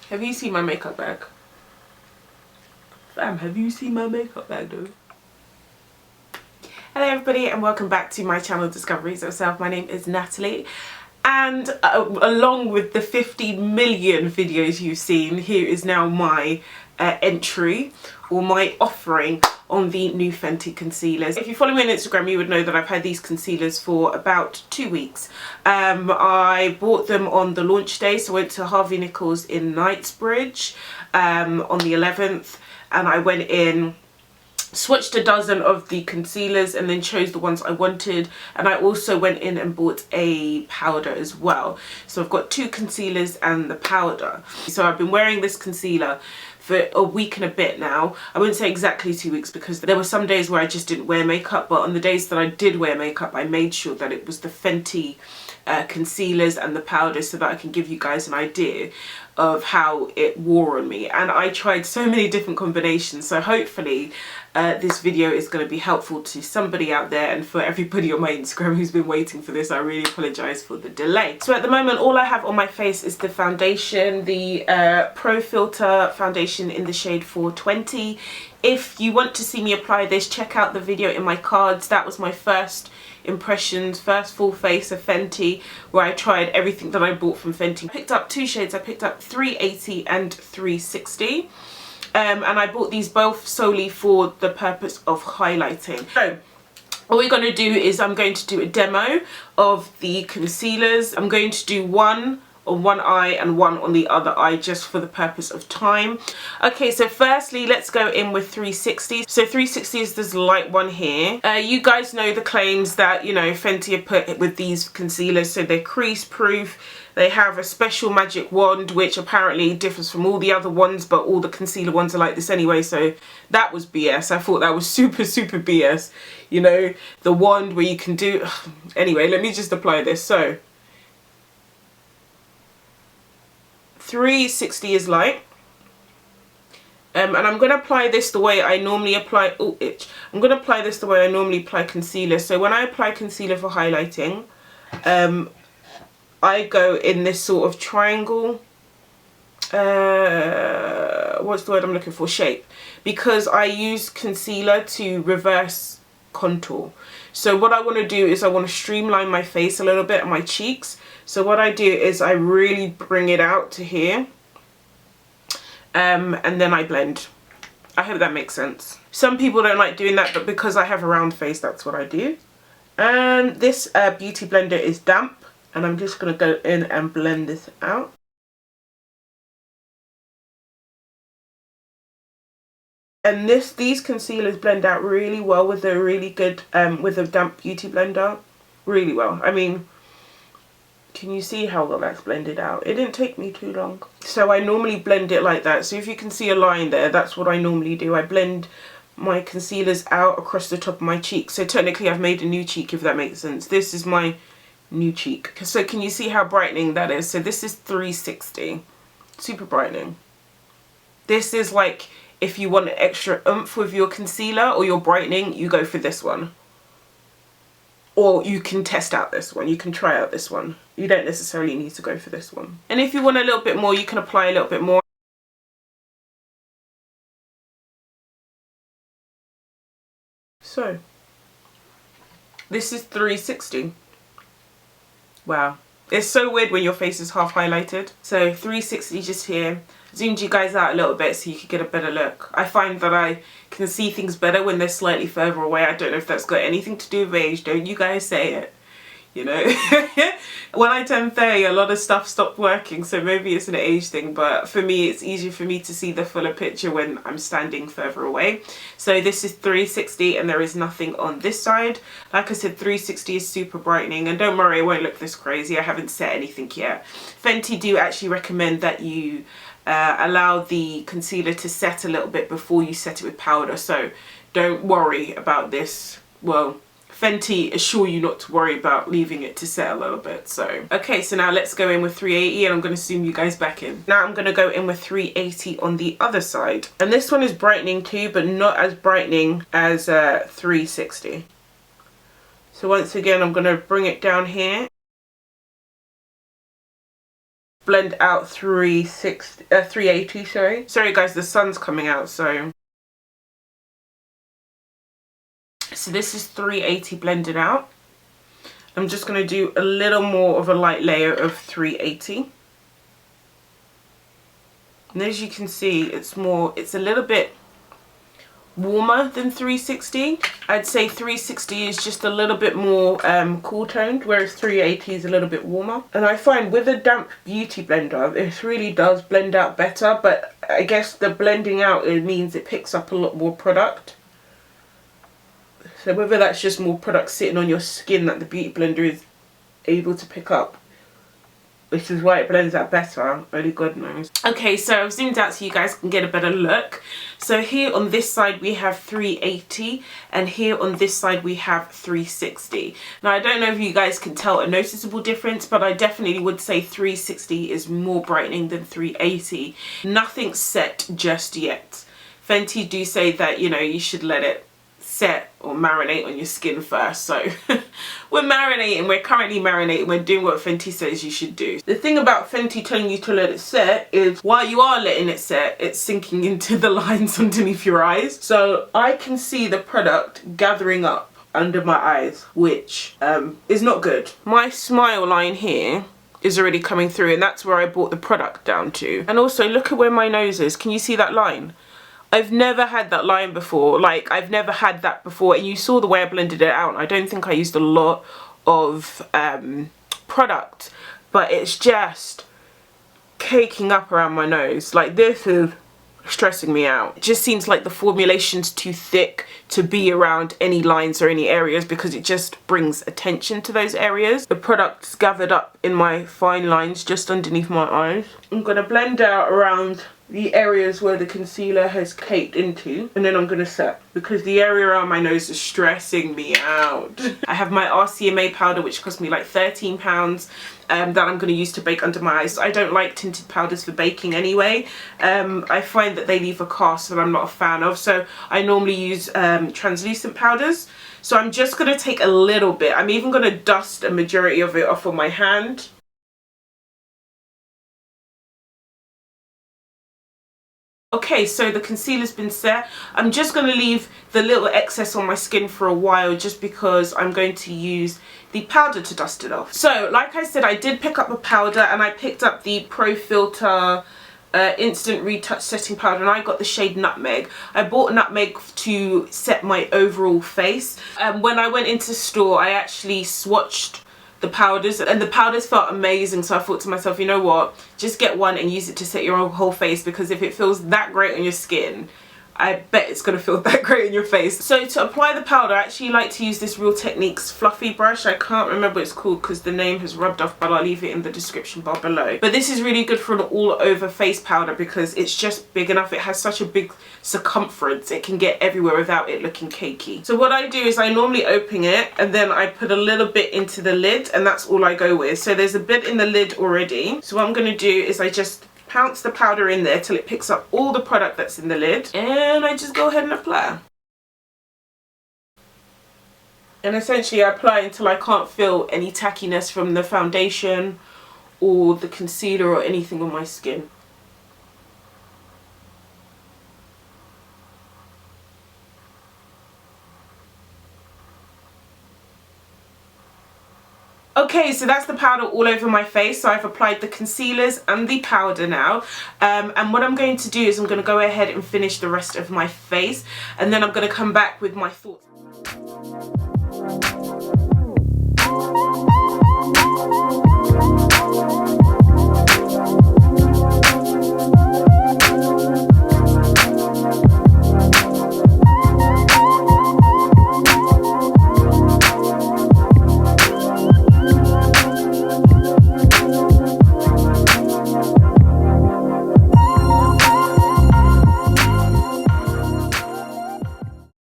Have you seen my makeup bag? Fam, have you seen my makeup bag though? Hello everybody and welcome back to my channel Discoveries of Self. My name is Natalie and along with the 50 million videos you've seen, here is now my entry or my offering on the new Fenty concealers. If you follow me on Instagram, you would know that I've had these concealers for about 2 weeks. I bought them on the launch day, so I went to Harvey Nichols in Knightsbridge on the 11th, and I went in, swatched a dozen of the concealers and then chose the ones I wanted, and I also went in and bought a powder as well. So I've got 2 concealers and the powder. So I've been wearing this concealer for a week and a bit now. I wouldn't say exactly 2 weeks because there were some days where I just didn't wear makeup, but on the days that I did wear makeup I made sure that it was the Fenty concealers and the powder so that I can give you guys an idea of how it wore on me. And I tried so many different combinations, so hopefully this video is going to be helpful to somebody out there, and for everybody on my Instagram who's been waiting for this, I really apologise for the delay. So at the moment all I have on my face is the foundation, the Pro Filt'r foundation in the shade 420. If you want to see me apply this, check out the video in my cards. That was my first impressions, first full face of Fenty, where I tried everything that I bought from Fenty. I picked up 2 shades. I picked up 380 and 360, and I bought these both solely for the purpose of highlighting. So what we're going to do is I'm going to do a demo of the concealers. I'm going to do one on one eye and one on the other eye just for the purpose of time. Okay, so firstly let's go in with 360. So 360 is this light one here. You guys know the claims that, you know, Fenty have put with these concealers. So they're crease proof, they have a special magic wand which apparently differs from all the other ones, but all the concealer ones are like this anyway, so that was BS. I thought that was super BS, you know, the wand where you can do anyway. Let me just apply this. So 360 is light, and I'm going to apply this the way I normally apply, I'm going to apply this the way I normally apply concealer. So when I apply concealer for highlighting, I go in this sort of triangle, what's the word I'm looking for, shape, because I use concealer to reverse contour. So what I want to do is I want to streamline my face a little bit and my cheeks. So what I do is I really bring it out to here, and then I blend. I hope that makes sense. Some people don't like doing that, but because I have a round face, that's what I do. And this beauty blender is damp, and I'm just going to go in and blend this out. And these concealers blend out really well with a really good, with a damp beauty blender. Really well. I mean, can you see how well that's blended out? It didn't take me too long. So I normally blend it like that. So if you can see a line there, that's what I normally do. I blend my concealers out across the top of my cheek. So technically I've made a new cheek, if that makes sense. This is my new cheek. So can you see how brightening that is? So this is 360. Super brightening. This is like, if you want an extra oomph with your concealer or your brightening, you go for this one. Or you can test out this one, you can try out this one. You don't necessarily need to go for this one. And if you want a little bit more, you can apply a little bit more. So, this is 360. Wow. It's so weird when your face is half highlighted. So 360 just here. Zoomed you guys out a little bit so you could get a better look. I find that I can see things better when they're slightly further away. I don't know if that's got anything to do with age. Don't you guys say it, you know. When I turned 30, a lot of stuff stopped working, so maybe it's an age thing, but for me it's easier for me to see the fuller picture when I'm standing further away. So this is 360 and there is nothing on this side. Like I said, 360 is super brightening, and don't worry, it won't look this crazy. I haven't set anything yet. Fenty do actually recommend that you allow the concealer to set a little bit before you set it with powder, so don't worry about this. Well, Fenty assure you not to worry about leaving it to set a little bit. So okay, so now let's go in with 380, and I'm going to zoom you guys back in. Now I'm going to go in with 380 on the other side, and this one is brightening too, but not as brightening as 360. So once again I'm going to bring it down here blend out 380, sorry. Sorry guys, the sun's coming out, so this is 380 blended out. I'm just going to do a little more of a light layer of 380. And as you can see, it's a little bit warmer than 360. I'd say 360 is just a little bit more cool toned, whereas 380 is a little bit warmer. And I find with a damp beauty blender, this really does blend out better, but I guess the blending out, it means it picks up a lot more product. So whether that's just more product sitting on your skin that the beauty blender is able to pick up, which is why it blends out better, only God knows. Okay, so I've zoomed out so you guys can get a better look. So here on this side we have 380, and here on this side we have 360. Now I don't know if you guys can tell a noticeable difference, but I definitely would say 360 is more brightening than 380. Nothing's set just yet. Fenty do say that, you know, you should let it set or marinate on your skin first, so we're currently marinating, we're doing what Fenty says you should do. The thing about Fenty telling you to let it set is while you are letting it set, it's sinking into the lines underneath your eyes, so I can see the product gathering up under my eyes, which is not good. My smile line here is already coming through, and that's where I brought the product down to. And also look at where my nose is. Can you see that line? I've never had that line before, like I've never had that before, and you saw the way I blended it out. I don't think I used a lot of product, but it's just caking up around my nose. Like, this is stressing me out. It just seems like the formulation's too thick to be around any lines or any areas, because it just brings attention to those areas. The product's gathered up in my fine lines just underneath my eyes. I'm gonna blend out around the areas where the concealer has caked into, and then I'm gonna set, because the area around my nose is stressing me out. I have my RCMA powder, which cost me like £13, that I'm going to use to bake under my eyes. I don't like tinted powders for baking anyway. I find that they leave a cast that I'm not a fan of, so I normally use translucent powders. So I'm just going to take a little bit. I'm even going to dust a majority of it off on my hand. Okay, so the concealer's been set. I'm just going to leave the little excess on my skin for a while, just because I'm going to use the powder to dust it off. So, like I said, I did pick up a powder, and I picked up the Pro Filt'r Instant Retouch Setting Powder, and I got the shade Nutmeg. I bought Nutmeg to set my overall face. When I went into store, I actually swatched the powders, and the powders felt amazing, so I thought to myself, you know what, just get one and use it to set your whole face, because if it feels that great on your skin, I bet it's going to feel that great in your face. So to apply the powder, I actually like to use this Real Techniques fluffy brush. I can't remember what it's called because the name has rubbed off, but I'll leave it in the description bar below. But this is really good for an all over face powder, because it's just big enough. It has such a big circumference, it can get everywhere without it looking cakey. So what I do is I normally open it, and then I put a little bit into the lid, and that's all I go with. So there's a bit in the lid already. So what I'm going to do is I just pounce the powder in there till it picks up all the product that's in the lid, and I just go ahead and apply. And essentially I apply until I can't feel any tackiness from the foundation or the concealer or anything on my skin. Okay, so that's the powder all over my face. So I've applied the concealers and the powder now. And what I'm going to do is I'm going to go ahead and finish the rest of my face. And then I'm going to come back with my thoughts.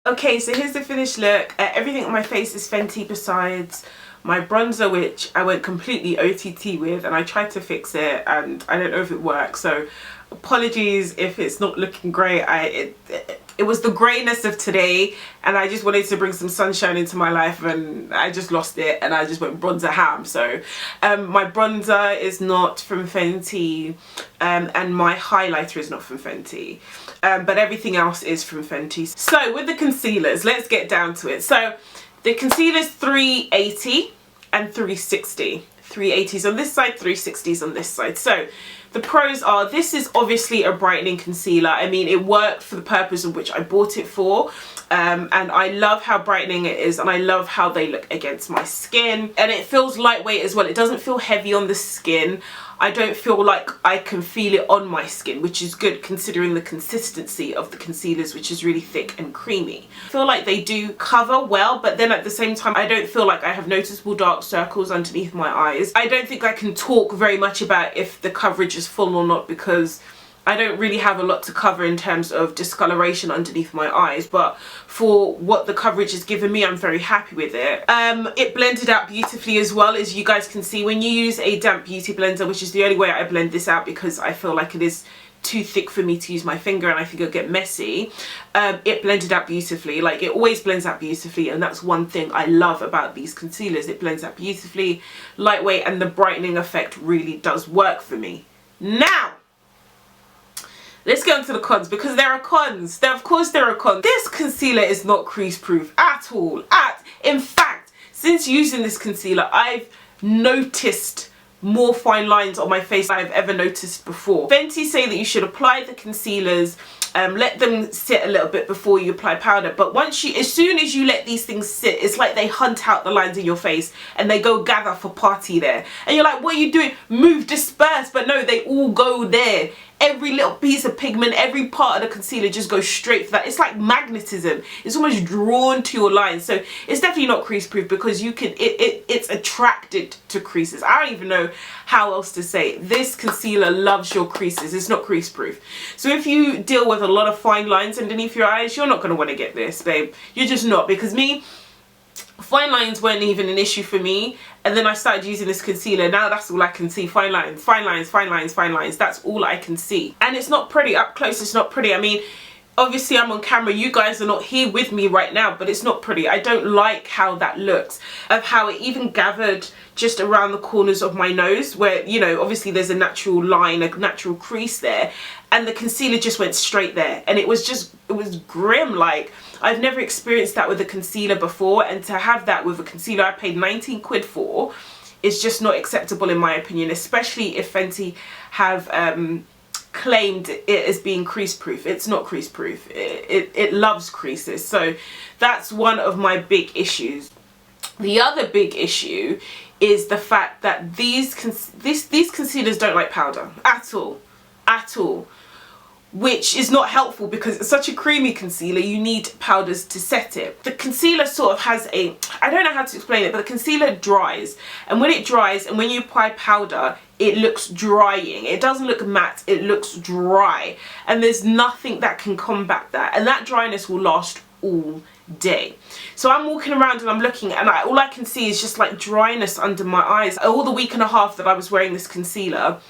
Okay, so here's the finished look. Everything on my face is Fenty besides my bronzer, which I went completely OTT with, and I tried to fix it and I don't know if it works, so apologies if it's not looking great. It was the greyness of today, and I just wanted to bring some sunshine into my life, and I just lost it and I just went bronzer ham. So my bronzer is not from Fenty, and my highlighter is not from Fenty, but everything else is from Fenty. So with the concealers, let's get down to it. So the concealer's 380 and 360. 380s on this side, 360s on this side. So the pros are, this is obviously a brightening concealer. I mean, it worked for the purpose of which I bought it for, and I love how brightening it is, and I love how they look against my skin, and it feels lightweight as well. It doesn't feel heavy on the skin. I don't feel like I can feel it on my skin, which is good considering the consistency of the concealers, which is really thick and creamy. I feel like they do cover well, but then at the same time, I don't feel like I have noticeable dark circles underneath my eyes. I don't think I can talk very much about if the coverage is full or not, because I don't really have a lot to cover in terms of discoloration underneath my eyes, but for what the coverage has given me, I'm very happy with it. It blended out beautifully as well, as you guys can see. When you use a damp beauty blender, which is the only way I blend this out because I feel like it is too thick for me to use my finger and I think it'll get messy, it blended out beautifully. Like, it always blends out beautifully, and that's one thing I love about these concealers. It blends out beautifully, lightweight, and the brightening effect really does work for me. Now, let's get on to the cons, because there are cons. Of course there are cons. This concealer is not crease proof at all. In fact, since using this concealer, I've noticed more fine lines on my face than I've ever noticed before. Fenty say that you should apply the concealers, let them sit a little bit before you apply powder, but as soon as you let these things sit, it's like they hunt out the lines in your face and they go gather for party there, and you're like, what are you doing? Move, disperse. But no, they all go there. Every little piece of pigment, every part of the concealer just goes straight for that. It's like magnetism. It's almost drawn to your lines. So it's definitely not crease proof, because you can it's attracted to creases. I don't even know how else to say it. This concealer loves your creases. It's not crease proof. So if you deal with a lot of fine lines underneath your eyes, you're not going to want to get this, babe. You're just not, because fine lines weren't even an issue for me, and then I started using this concealer. Now that's all I can see. Fine lines, fine lines, fine lines, fine lines. That's all I can see, and it's not pretty. Up close, it's not pretty. I mean, obviously I'm on camera, you guys are not here with me right now, but it's not pretty. I don't like how that looks, of how it even gathered just around the corners of my nose, where, you know, obviously there's a natural line, a natural crease there, and the concealer just went straight there, and it was grim. Like, I've never experienced that with a concealer before, and to have that with a concealer I paid 19 quid for is just not acceptable in my opinion, especially if Fenty have claimed it as being crease proof. It's not crease proof. It loves creases. So that's one of my big issues. The other big issue is the fact that these concealers don't like powder at all, which is not helpful, because it's such a creamy concealer, you need powders to set it. The concealer sort of has I don't know how to explain it, but the concealer dries, and when it dries and when you apply powder, it looks drying. It doesn't look matte, it looks dry, and there's nothing that can combat that, and that dryness will last all day. So I'm walking around and I'm looking, and all I can see is just like dryness under my eyes. All the week and a half that I was wearing this concealer,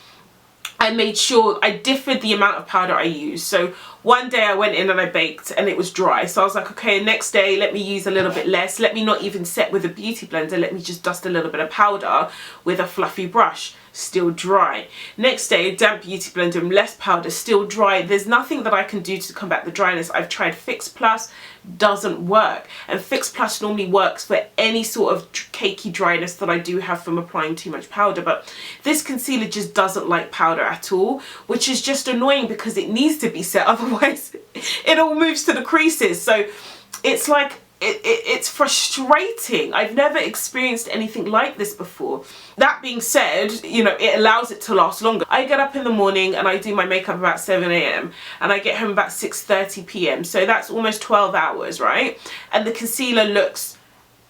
I made sure I differed the amount of powder I used. So one day I went in and I baked and it was dry. So I was like, okay, next day let me use a little bit less. Let me not even set with a beauty blender. Let me just dust a little bit of powder with a fluffy brush. Still dry. Next day, damp beauty blender and less powder, still dry. There's nothing that I can do to combat the dryness. I've tried Fix Plus, doesn't work. And Fix Plus normally works for any sort of cakey dryness that I do have from applying too much powder. But this concealer just doesn't like powder at all, which is just annoying because it needs to be set. Otherwise, it all moves to the creases. So it's like, it's frustrating. I've never experienced anything like this before. That being said, you know, it allows it to last longer. I get up in the morning and I do my makeup about 7 AM and I get home about 6:30 PM. So that's almost 12 hours, right? And the concealer looks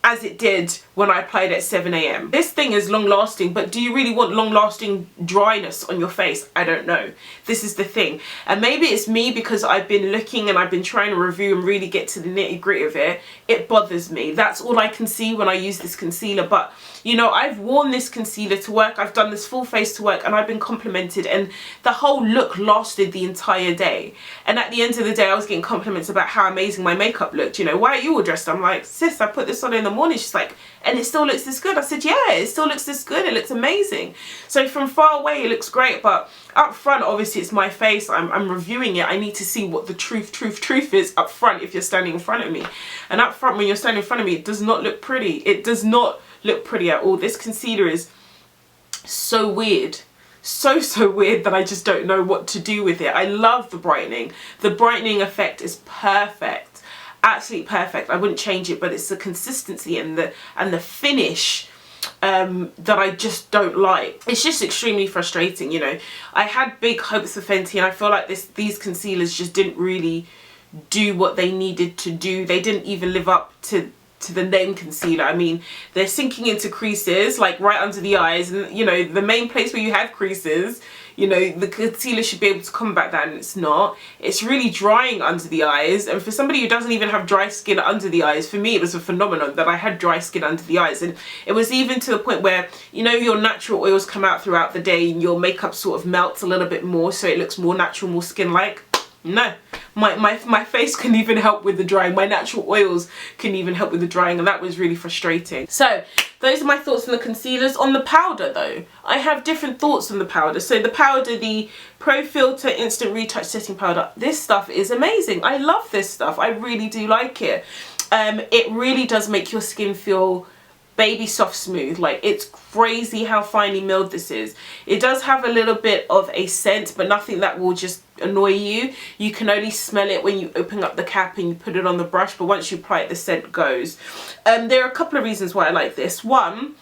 as it did when I applied at 7 AM. This thing is long lasting, but do you really want long lasting dryness on your face? I don't know. This is the thing. And maybe it's me because I've been looking and I've been trying to review and really get to the nitty gritty of it. It bothers me. That's all I can see when I use this concealer. But you know, I've worn this concealer to work. I've done this full face to work and I've been complimented, and the whole look lasted the entire day. And at the end of the day, I was getting compliments about how amazing my makeup looked. You know, why are you all dressed? I'm like, sis, I put this on in the morning. She's like, and it still looks this good. I said, yeah, it still looks this good. It looks amazing. So from far away, it looks great. But up front, obviously, it's my face. I'm reviewing it. I need to see what the truth is up front if you're standing in front of me. And up front, when you're standing in front of me, it does not look pretty. It does not look pretty at all. This concealer is so weird. So weird that I just don't know what to do with it. I love the brightening. The brightening effect is perfect. Absolutely perfect. I wouldn't change it, but it's the consistency and the finish that I just don't like. It's just extremely frustrating, you know. I had big hopes for Fenty, and I feel like these concealers just didn't really do what they needed to do. They didn't even live up to the name concealer. I mean, they're sinking into creases, like right under the eyes, and you know, the main place where you have creases, you know, the concealer should be able to combat that, and it's not. It's really drying under the eyes, and for somebody who doesn't even have dry skin under the eyes, for me it was a phenomenon that I had dry skin under the eyes. And it was even to the point where, you know, your natural oils come out throughout the day and your makeup sort of melts a little bit more, so it looks more natural, more skin-like. No, my face can even help with the drying. My natural oils can even help with the drying, and that was really frustrating. So those are my thoughts on the concealers. On the powder though, I have different thoughts on the powder. So the powder, the Pro Filt'r Instant Retouch Setting Powder, this stuff is amazing. I love this stuff. I really do like it. It really does make your skin feel baby soft smooth. Like, it's crazy how finely milled this is. It does have a little bit of a scent, but nothing that will just annoy you. You can only smell it when you open up the cap and you put it on the brush, but once you apply it, the scent goes. There are a couple of reasons why I like this. One,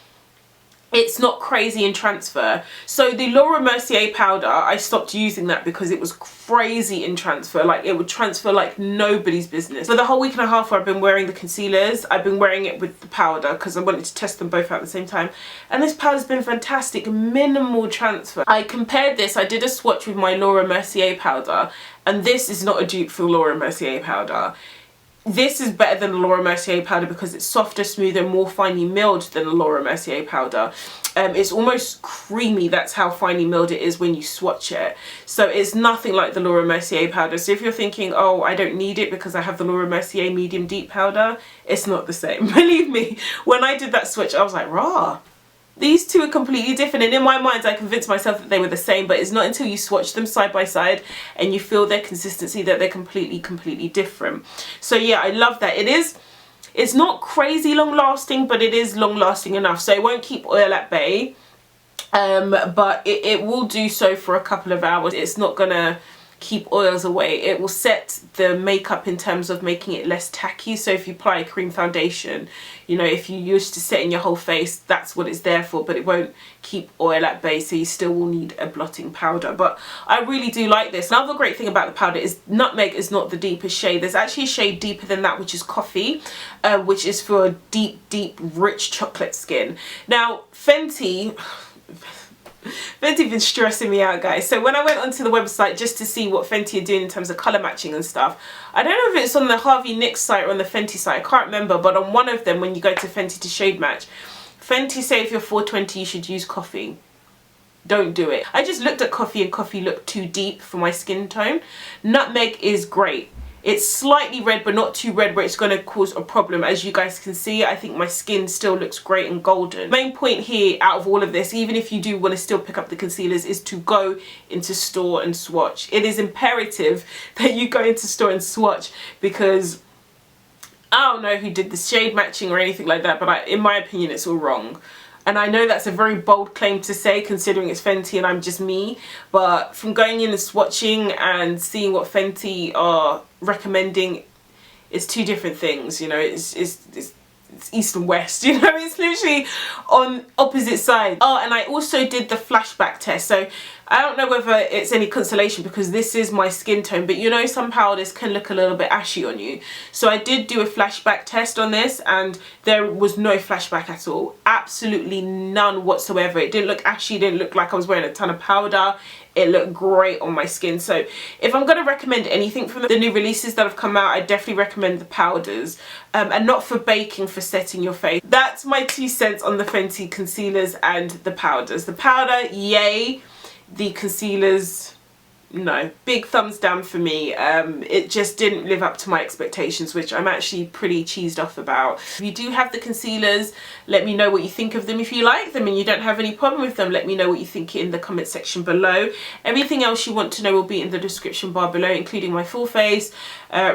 it's not crazy in transfer. So the Laura Mercier powder, I stopped using that because it was crazy in transfer. Like, it would transfer like nobody's business. For the whole week and a half where I've been wearing the concealers, I've been wearing it with the powder because I wanted to test them both out at the same time. And this powder's been fantastic, minimal transfer. I compared this, I did a swatch with my Laura Mercier powder, and this is not a dupe for Laura Mercier powder. This is better than the Laura Mercier powder because it's softer, smoother, more finely milled than the Laura Mercier powder. It's almost creamy. That's how finely milled it is when you swatch it. So it's nothing like the Laura Mercier powder. So if you're thinking, oh, I don't need it because I have the Laura Mercier medium deep powder, it's not the same. Believe me, when I did that swatch, I was like, rah. These two are completely different, and in my mind I convinced myself that they were the same, but it's not until you swatch them side by side and you feel their consistency that they're completely different. So yeah, I love that. It's not crazy long lasting, but it is long lasting enough, so it won't keep oil at bay, but it will do so for a couple of hours. It's not gonna keep oils away. It will set the makeup in terms of making it less tacky. So if you apply a cream foundation, you know, if you used to setting your whole face, that's what it's there for, but it won't keep oil at bay, so you still will need a blotting powder. But I really do like this. Another great thing about the powder is Nutmeg is not the deepest shade. There's actually a shade deeper than that, which is Coffee, which is for deep rich chocolate skin. Now Fenty been stressing me out, guys. So when I went onto the website just to see what Fenty are doing in terms of colour matching and stuff, I don't know if it's on the Harvey Nicks site or on the Fenty site, I can't remember, but on one of them, when you go to Fenty to shade match, Fenty say if you're 420 you should use Coffee. Don't do it. I just looked at Coffee and Coffee looked too deep for my skin tone. Nutmeg is great. It's slightly red, but not too red where it's going to cause a problem. As you guys can see, I think my skin still looks great and golden. Main point here out of all of this, even if you do want to still pick up the concealers, is to go into store and swatch. It is imperative that you go into store and swatch, because I don't know who did the shade matching or anything like that, but in my opinion, it's all wrong. And I know that's a very bold claim to say, considering it's Fenty and I'm just me, but from going in and swatching and seeing what Fenty are recommending, it's two different things, you know. It's east and west, you know. It's literally on opposite sides. Oh, and I also did the flashback test. So I don't know whether it's any consolation because this is my skin tone, but you know some powders can look a little bit ashy on you. So I did do a flashback test on this and there was no flashback at all. Absolutely none whatsoever. It didn't look ashy, it didn't look like I was wearing a ton of powder. It looked great on my skin. So if I'm going to recommend anything from the new releases that have come out, I definitely recommend the powders, and not for baking, for setting your face. That's my 2 cents on the Fenty concealers and the powders. The powder, yay. The concealers, no. Big thumbs down for me. It just didn't live up to my expectations, which I'm actually pretty cheesed off about. If you do have the concealers, let me know what you think of them. If you like them and you don't have any problem with them, let me know what you think in the comment section below. Everything else you want to know will be in the description bar below, including my full face,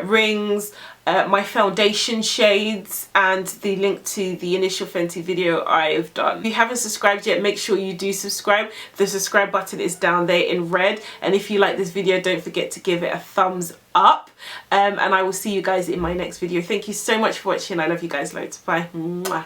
rings, my foundation shades, and the link to the initial Fenty video I've done. If you haven't subscribed yet, make sure you do subscribe. The subscribe button is down there in red, and if you like this video, don't forget to give it a thumbs up, and I will see you guys in my next video. Thank you so much for watching. I love you guys loads. Bye. Mwah.